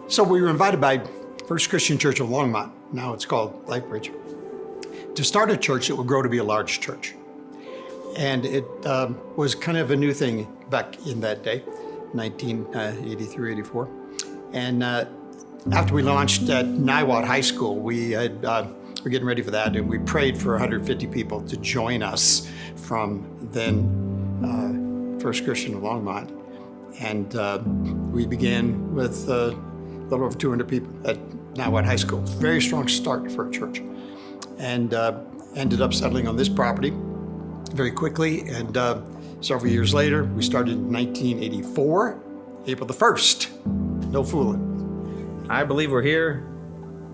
So we were invited by Rocky.Church of Longmont, now it's called LifeBridge, to start a church that would grow to be a large church. And it was kind of a new thing back in that day, 1983, 84. And after we launched at Niwot High School, we were getting ready for that, and we prayed for 150 people to join us from then First Christian of Longmont. And we began with a little over 200 people at Niwot High School. Very strong start for a church. And ended up settling on this property very quickly. And several years later, we started in 1984, April the 1st. No fooling. I believe we're here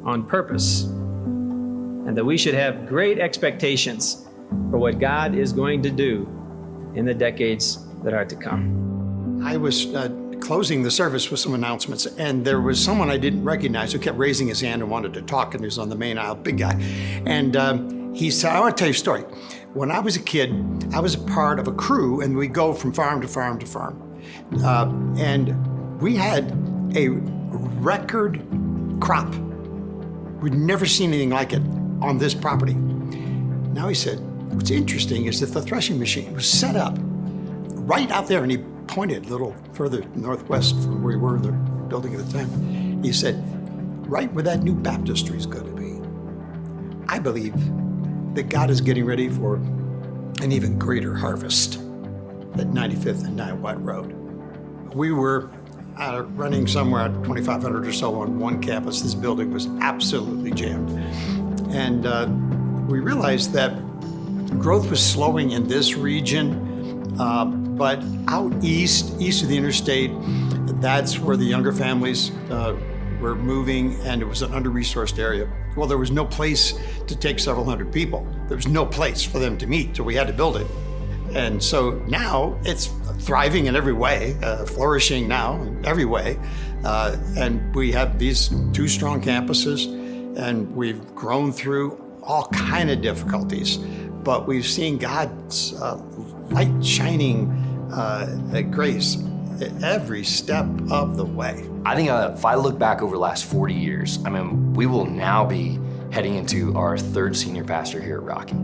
on purpose, and that we should have great expectations for what God is going to do in the decades that are to come. I was closing the service with some announcements, and there was someone I didn't recognize who kept raising his hand and wanted to talk, and he was on the main aisle, big guy. And he said, I want to tell you a story. When I was a kid, I was a part of a crew, and we'd go from farm to farm to farm. And we had a record crop. We'd never seen anything like it on this property. Now he said, what's interesting is that the threshing machine was set up right out there, and he pointed a little further northwest from where we were in the building at the time. He said, right where that new baptistry is going to be. I believe that God is getting ready for an even greater harvest at 95th and Niwot Road. We were running somewhere at 2,500 or so on one campus. This building was absolutely jammed. And we realized that growth was slowing in this region, but out east of the interstate, that's where the younger families were moving, and it was an under-resourced area. Well, there was no place to take several hundred people. There was no place for them to meet, so we had to build it. And so now it's thriving in every way, flourishing now in every way. And we have these two strong campuses, and we've grown through all kind of difficulties, but we've seen God's light shining grace every step of the way. I think if I look back over the last 40 years, I mean, we will now be heading into our third senior pastor here at Rocky.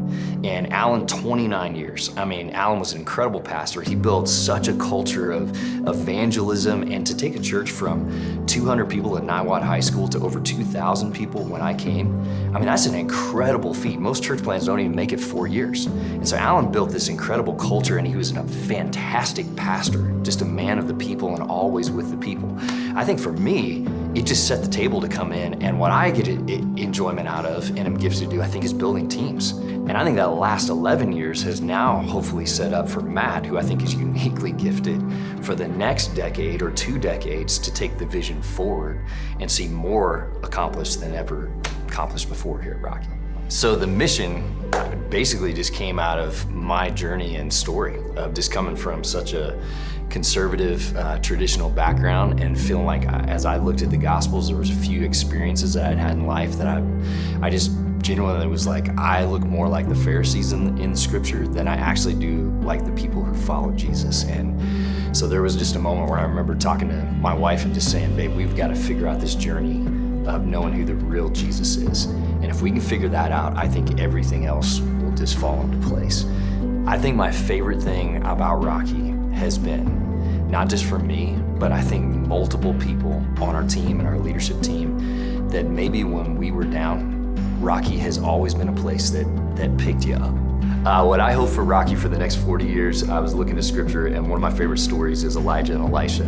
And Alan, 29 years. I mean, Alan was an incredible pastor. He built such a culture of evangelism, and to take a church from 200 people at Niwot High School to over 2,000 people when I came, I mean, that's an incredible feat. Most church plants don't even make it 4 years. And so Alan built this incredible culture, and he was a fantastic pastor, just a man of the people and always with the people. I think for me, it just set the table to come in, and what I get enjoyment out of and am gifted to do, I think, is building teams. And I think that last 11 years has now hopefully set up for Matt, who I think is uniquely gifted for the next decade or 2 decades to take the vision forward and see more accomplished than ever accomplished before here at Rocky. So the mission basically just came out of my journey and story of just coming from such a conservative, traditional background, and feeling like as I looked at the Gospels, there was a few experiences that I'd had in life that I just genuinely was like, I look more like the Pharisees in Scripture than I actually do like the people who follow Jesus. And so there was just a moment where I remember talking to my wife and just saying, babe, we've got to figure out this journey of knowing who the real Jesus is. And if we can figure that out, I think everything else will just fall into place. I think my favorite thing about Rocky has been, not just for me, but I think multiple people on our team and our leadership team, that maybe when we were down, Rocky has always been a place that picked you up. What I hope for Rocky for the next 40 years, I was looking at Scripture, and one of my favorite stories is Elijah and Elisha.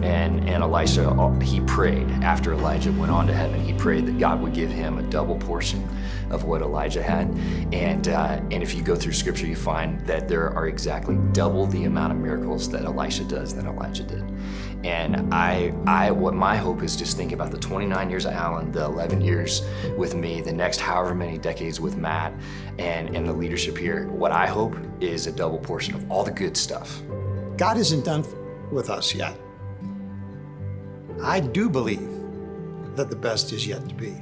And Elisha, he prayed after Elijah went on to heaven. He prayed that God would give him a double portion of what Elijah had. And if you go through Scripture, you find that there are exactly double the amount of miracles that Elisha does than Elijah did. And what my hope is, just think about the 29 years of Alan, the 11 years with me, the next however many decades with Matt, and the leadership here. What I hope is a double portion of all the good stuff. God isn't done with us yet. I do believe that the best is yet to be.